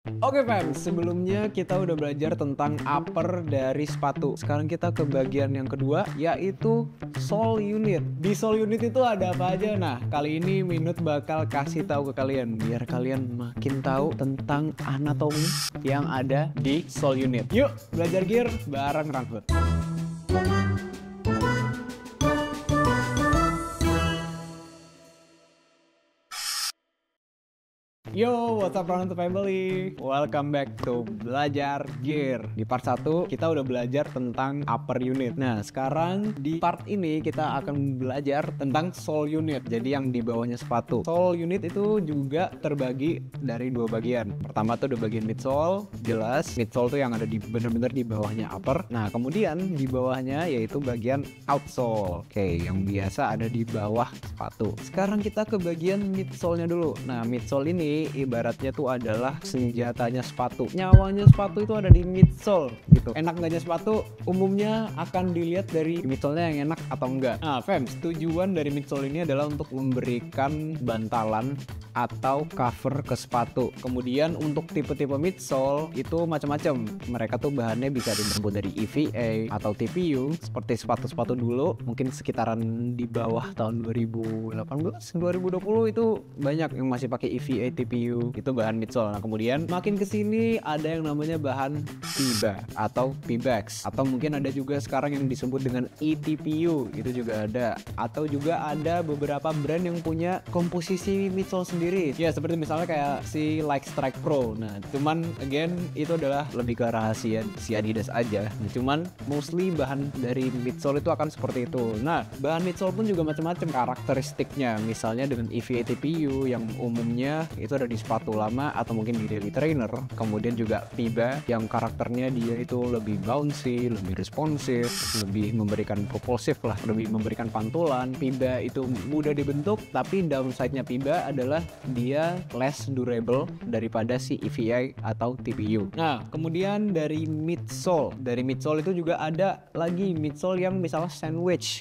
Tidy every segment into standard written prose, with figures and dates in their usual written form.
Oke fam, sebelumnya kita udah belajar tentang upper dari sepatu. Sekarang kita ke bagian yang kedua, yaitu sole unit. Di sole unit itu ada apa aja? Nah, kali ini Minut bakal kasih tahu ke kalian, biar kalian makin tahu tentang anatomi yang ada di sole unit. Yuk, belajar gear bareng Rangkut. Yo, what's up Rangkut family? Welcome back to Belajar Gear. Di part 1 kita udah belajar tentang upper unit. Nah, sekarang di part ini kita akan belajar tentang sole unit. Jadi yang di bawahnya sepatu. Sole unit itu juga terbagi dari dua bagian. Pertama tuh ada bagian midsole, jelas midsole tuh yang ada di bener-bener di bawahnya upper. Nah, kemudian di bawahnya yaitu bagian outsole. Oke, yang biasa ada di bawah sepatu. Sekarang kita ke bagian midsole-nya dulu. Nah, midsole ini ibaratnya tuh adalah senjatanya sepatu. Nyawanya sepatu itu ada di midsole gitu. Enak enggaknya sepatu umumnya akan dilihat dari midsole-nya yang enak atau enggak. Nah, fams, tujuan dari midsole ini adalah untuk memberikan bantalan atau cover ke sepatu. Kemudian untuk tipe-tipe midsole itu macam-macam. Mereka tuh bahannya bisa dibentuk dari EVA atau TPU seperti sepatu-sepatu dulu, mungkin sekitaran di bawah tahun 2018, 2020 itu banyak yang masih pakai EVA TPU itu bahan midsole. Nah, kemudian makin kesini ada yang namanya bahan PIBA atau PIBAX, atau mungkin ada juga sekarang yang disebut dengan eTPU, itu juga ada. Atau juga ada beberapa brand yang punya komposisi midsole sendiri. Ya, seperti misalnya kayak si Like Strike Pro. Nah, cuman again itu adalah lebih ke rahasia si Adidas aja. Nah, cuman mostly bahan dari midsole itu akan seperti itu. Nah, bahan midsole pun juga macam-macam karakteristiknya. Misalnya dengan EVA TPU yang umumnya itu ada di sepatu lama atau mungkin di daily trainer. Kemudian juga PIBA yang karakternya dia itu lebih bouncy, lebih responsif, lebih memberikan propulsif lah, lebih memberikan pantulan. PIBA itu mudah dibentuk, tapi downside-nya PIBA adalah dia less durable daripada si EVA atau TPU. Nah, kemudian dari midsole. Dari midsole itu juga ada lagi midsole yang misalnya sandwich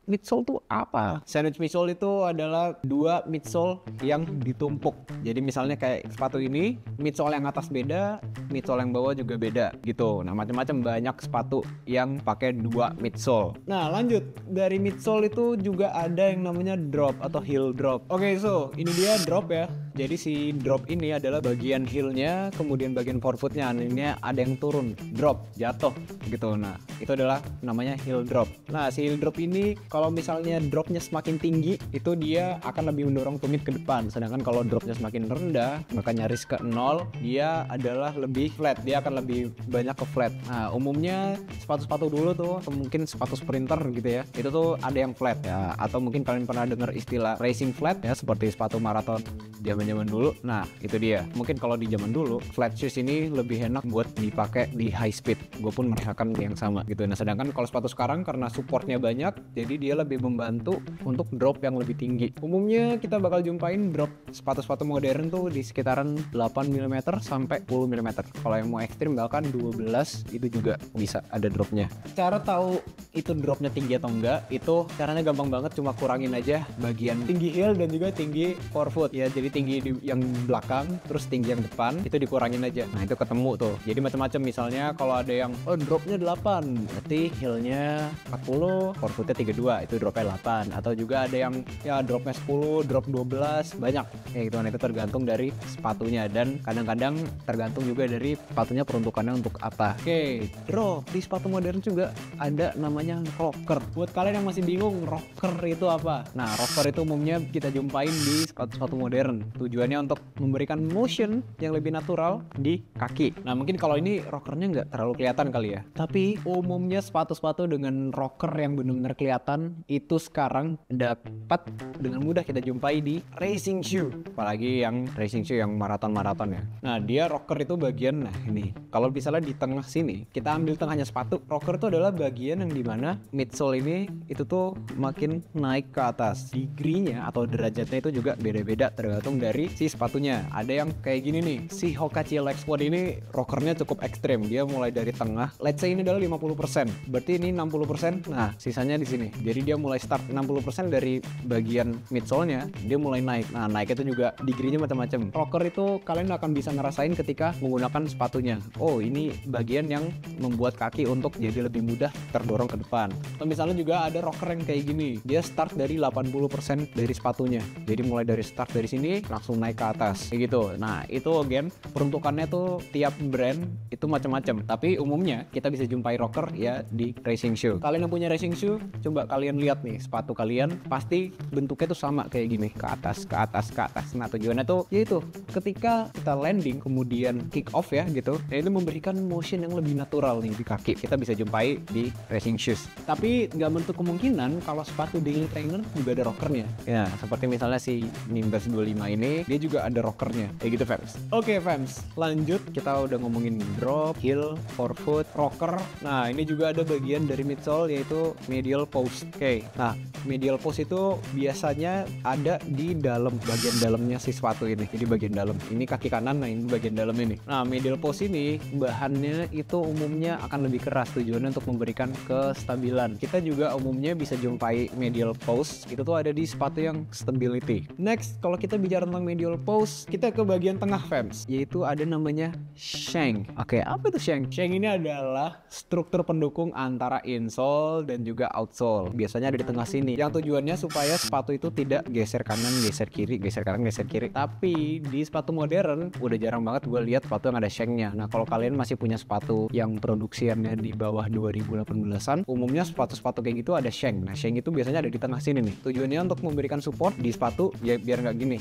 midsole tuh apa? Sandwich midsole itu adalah dua midsole yang ditumpuk. Jadi misalnya kayak sepatu ini, midsole yang atas beda, midsole yang bawah juga beda gitu. Nah, macam-macam banyak sepatu yang pakai dua midsole. Nah, lanjut. Dari midsole itu juga ada yang namanya drop atau heel drop. Oke, so ini dia drop ya. Jadi si drop ini adalah bagian heelnya, kemudian bagian forefootnya ini ada yang turun, drop, jatuh gitu. Nah, itu adalah namanya heel drop. Nah, si heel drop ini kalau misalnya dropnya semakin tinggi, itu dia akan lebih mendorong tumit ke depan. Sedangkan kalau dropnya semakin rendah, maka nyaris ke nol, dia adalah lebih flat. Dia akan lebih banyak ke flat. Nah, umumnya sepatu-sepatu dulu tuh, atau mungkin sepatu sprinter gitu ya, itu tuh ada yang flat ya. Atau mungkin kalian pernah dengar istilah racing flat ya, seperti sepatu maraton zaman-zaman dulu. Nah, itu dia. Mungkin kalau di zaman dulu, flat shoes ini lebih enak buat dipakai di high speed. Gue pun merasakan yang sama gitu. Nah, sedangkan kalau sepatu sekarang karena supportnya banyak, jadi dia lebih membantu untuk drop yang lebih tinggi. Umumnya kita bakal jumpain drop sepatu-sepatu modern tuh di sekitaran 8 mm sampai 10 mm. Kalau yang mau ekstrim bahkan 12 itu juga bisa ada dropnya. Cara tahu itu dropnya tinggi atau enggak, itu caranya gampang banget, cuma kurangin aja bagian tinggi heel dan juga tinggi forefoot ya. Jadi tinggi yang belakang terus tinggi yang depan itu dikurangin aja. Nah, itu ketemu tuh. Jadi macam-macam, misalnya kalau ada yang dropnya 8, berarti heelnya 40, forefootnya 32, itu dropnya 8. Atau juga ada yang ya dropnya 10, drop 12, banyak kayak gitu. Nah, itu tergantung dari sepatunya dan kadang-kadang tergantung juga dari sepatunya peruntukannya untuk apa. Oke, drop di sepatu modern juga ada namanya rocker. Buat kalian yang masih bingung rocker itu apa, nah rocker itu umumnya kita jumpain di sepatu-sepatu modern. Tujuannya untuk memberikan motion yang lebih natural di kaki. Nah, mungkin kalau ini rockernya nggak terlalu kelihatan kali ya, tapi umumnya sepatu-sepatu dengan rocker yang benar-benar kelihatan itu sekarang dapat dengan mudah kita jumpai di racing shoe, apalagi yang racing shoe yang maraton-maraton ya. Nah, dia rocker itu bagian, nah ini kalau misalnya di tengah sini kita ambil tengahnya sepatu, rocker itu adalah bagian yang dimana midsole ini itu tuh makin naik ke atas. Degree-nya atau derajatnya itu juga beda-beda tergantung dari dari si sepatunya. Ada yang kayak gini nih, si Hoka CLX One ini rockernya cukup ekstrem. Dia mulai dari tengah, let's say ini adalah 50%, berarti ini 60%. Nah, sisanya di sini. Jadi dia mulai start 60% dari bagian midsole-nya, dia mulai naik. Nah, naik itu juga degree-nya macam-macam. Rocker itu kalian akan bisa ngerasain ketika menggunakan sepatunya. Oh, ini bagian yang membuat kaki untuk jadi lebih mudah terdorong ke depan. Atau misalnya juga ada rocker yang kayak gini. Dia start dari 80% dari sepatunya. Jadi mulai dari start dari sini langsung naik ke atas. Kayak gitu. Nah, itu again peruntukannya tuh tiap brand itu macam-macam. Tapi umumnya kita bisa jumpai rocker ya di racing shoe. Kalian yang punya racing shoe, coba kalian lihat nih sepatu kalian pasti bentuknya tuh sama kayak gini, ke atas, ke atas, ke atas. Nah, tujuannya tuh yaitu ketika kita landing kemudian kick off ya gitu, ya itu memberikan motion yang lebih natural nih di kaki. Kita bisa jumpai di racing shoes. Tapi nggak menutup kemungkinan kalau sepatu daily trainer juga ada rockernya. Ya, seperti misalnya si Nimbus 25 ini, dia juga ada rockernya. Kayak gitu, fams. Oke, fams. Lanjut, kita udah ngomongin drop, heel, forefoot, rocker. Nah, ini juga ada bagian dari midsole yaitu medial post. Oke. Nah, medial post itu biasanya ada di dalam, bagian dalamnya si sepatu ini. Jadi bagian dalam. Ini kaki kanan, nah ini bagian dalam ini. Nah, medial post ini bahannya itu umumnya akan lebih keras, tujuannya untuk memberikan kestabilan. Kita juga umumnya bisa jumpai medial post itu tuh ada di sepatu yang stability. Next, kalau kita bicara tentang medial post, kita ke bagian tengah, fams, yaitu ada namanya shank. Oke, apa itu shank? Shank ini adalah struktur pendukung antara insole dan juga outsole. Biasanya ada di tengah sini. Yang tujuannya supaya sepatu itu tidak geser kanan, geser kiri, geser kanan, geser kiri. Tapi di sepatu modern udah jarang banget gue lihat sepatu yang ada shanknya. Nah, kalau kalian masih punya sepatu yang produksiannya di bawah 2018an, umumnya sepatu-sepatu kayak gitu ada shank. Nah, shank itu biasanya ada di tengah sini nih. Tujuannya untuk memberikan support di sepatu ya, biar nggak gini,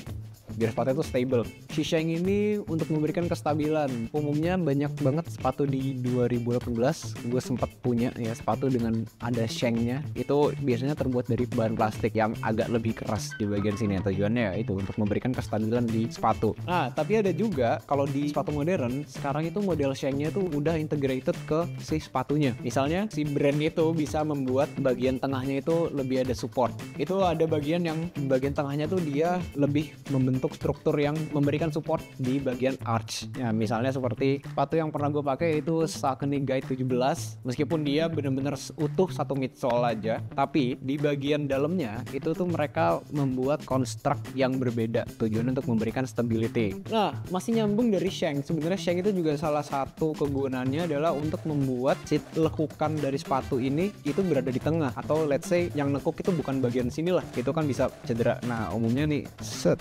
biar sepatu itu stable. Si shank ini untuk memberikan kestabilan. Umumnya banyak banget sepatu di 2018 gue sempat punya ya sepatu dengan ada shanknya. Itu biasanya terbuat dari bahan plastik yang agak lebih keras di bagian sini. Tujuannya ya itu untuk memberikan kestabilan di sepatu. Nah, tapi ada juga kalau di sepatu modern sekarang itu model shanknya tuh udah integrated ke si sepatunya. Misalnya si brand itu bisa membuat bagian tengahnya itu lebih ada support. Itu ada bagian yang bagian tengahnya tuh dia lebih membentuk struktur yang memberikan support di bagian arch. Ya, misalnya seperti sepatu yang pernah gue pakai itu Saucony Guide 17. Meskipun dia benar-benar utuh satu midsole aja, tapi di bagian dalamnya itu tuh mereka membuat construct yang berbeda. Tujuan untuk memberikan stability. Nah, masih nyambung dari shank. Sebenarnya shank itu juga salah satu kegunaannya adalah untuk membuat si lekukan dari sepatu ini itu berada di tengah. Atau let's say yang nekuk itu bukan bagian sini lah. Itu kan bisa cedera. Nah, umumnya nih set.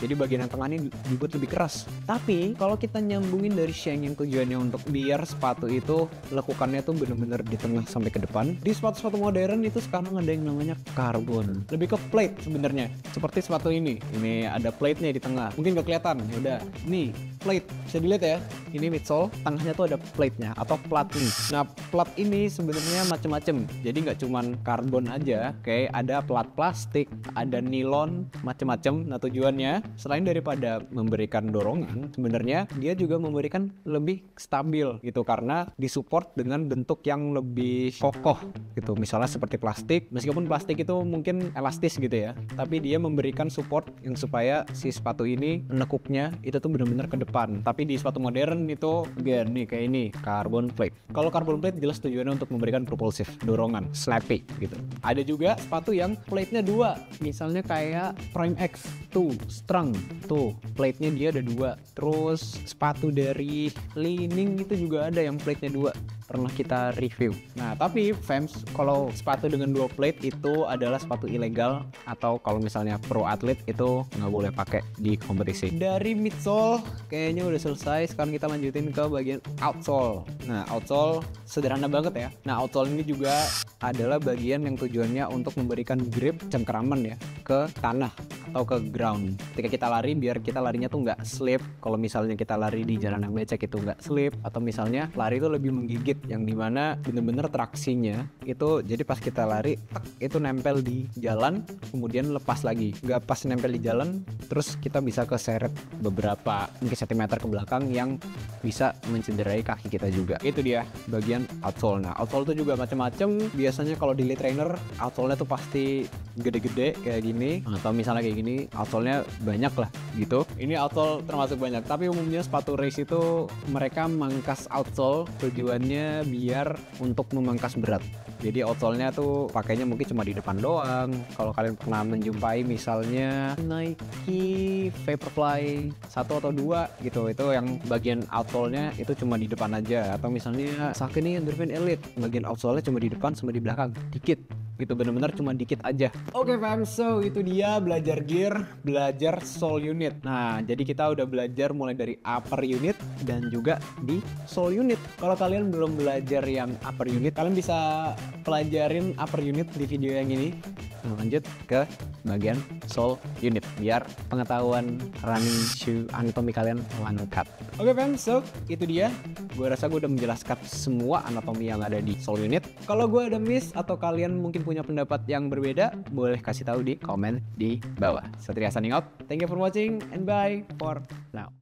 Jadi bagian yang tengah ini dibuat lebih keras. Tapi kalau kita nyambungin dari shank yang tujuannya untuk biar sepatu itu lekukannya tuh bener-bener di tengah sampai ke depan. Di sepatu-sepatu modern itu sekarang ada yang namanya carbon. Lebih ke plate sebenarnya. Seperti sepatu ini. Ini ada plate-nya di tengah. Mungkin gak kelihatan. Ya udah. Nih, plate. Bisa dilihat ya. Ini midsole, tengahnya tuh ada plate-nya atau plat nih. Nah, plat ini sebenarnya macem-macem. Jadi nggak cuman karbon aja. Kayak ada plat plastik, ada nilon, macem-macem. Nah, tujuannya selain daripada memberikan dorongan, sebenarnya dia juga memberikan lebih stabil gitu karena disupport dengan bentuk yang lebih kokoh gitu. Misalnya seperti plastik, meskipun plastik itu mungkin elastis gitu ya, tapi dia memberikan support yang supaya si sepatu ini menekuknya itu tuh benar-benar ke depan. Tapi di sepatu modern itu again nih kayak ini carbon plate. Kalau carbon plate jelas tujuannya untuk memberikan propulsif, dorongan, slappy gitu. Ada juga sepatu yang plate-nya dua, misalnya kayak Prime X tuh, Strung tuh, plate-nya dia ada dua. Terus sepatu dari Li-Ning itu juga ada yang plate-nya dua, pernah kita review. Nah, tapi fans, kalau sepatu dengan dua plate itu adalah sepatu ilegal, atau kalau misalnya pro atlet itu nggak boleh pakai di kompetisi. Dari midsole kayaknya udah selesai. Sekarang kita lanjutin ke bagian outsole. Nah, outsole sederhana banget ya. Nah, outsole ini juga adalah bagian yang tujuannya untuk memberikan grip cengkeraman ya ke tanah atau ke ground. Ketika kita lari, biar kita larinya tuh nggak slip. Kalau misalnya kita lari di jalan yang becek itu nggak slip, atau misalnya lari itu lebih menggigit, yang dimana bener-bener traksinya itu jadi pas kita lari tak, itu nempel di jalan, kemudian lepas lagi. Nggak pas nempel di jalan, terus kita bisa keseret beberapa mungkin sentimeter ke belakang yang bisa mencederai kaki kita juga. Itu dia bagian outsole. Nah, outsole itu juga macam-macam. Biasanya kalau di lead trainer, outsole-nya tuh pasti gede-gede kayak gini, atau misalnya kayak gini, outsole-nya banyak lah gitu. Ini outsole termasuk banyak, tapi umumnya sepatu race itu mereka mangkas outsole tujuannya biar untuk memangkas berat. Jadi outsole-nya tuh pakainya mungkin cuma di depan doang. Kalau kalian pernah menjumpai misalnya Nike Vaporfly 1 atau 2 gitu, itu yang bagian outsole-nya itu cuma di depan aja. Atau misalnya Saucony Endorphin Elite, bagian outsole-nya cuma di depan sama di belakang, dikit gitu, bener-bener cuma dikit aja. Oke fam, so itu dia belajar gear, belajar sole unit. Nah, jadi kita udah belajar mulai dari upper unit dan juga di sole unit. Kalau kalian belum belajar yang upper unit, kalian bisa pelajarin upper unit di video yang ini. Nah, lanjut ke bagian sole unit biar pengetahuan running shoe anatomi kalian lengkap. Oke fam, so itu dia. Gue rasa gue udah menjelaskan semua anatomi yang ada di sole unit. Kalau gue ada miss atau kalian mungkin punya pendapat yang berbeda, boleh kasih tahu di komen di bawah. Satria signing out. Thank you for watching and bye for now.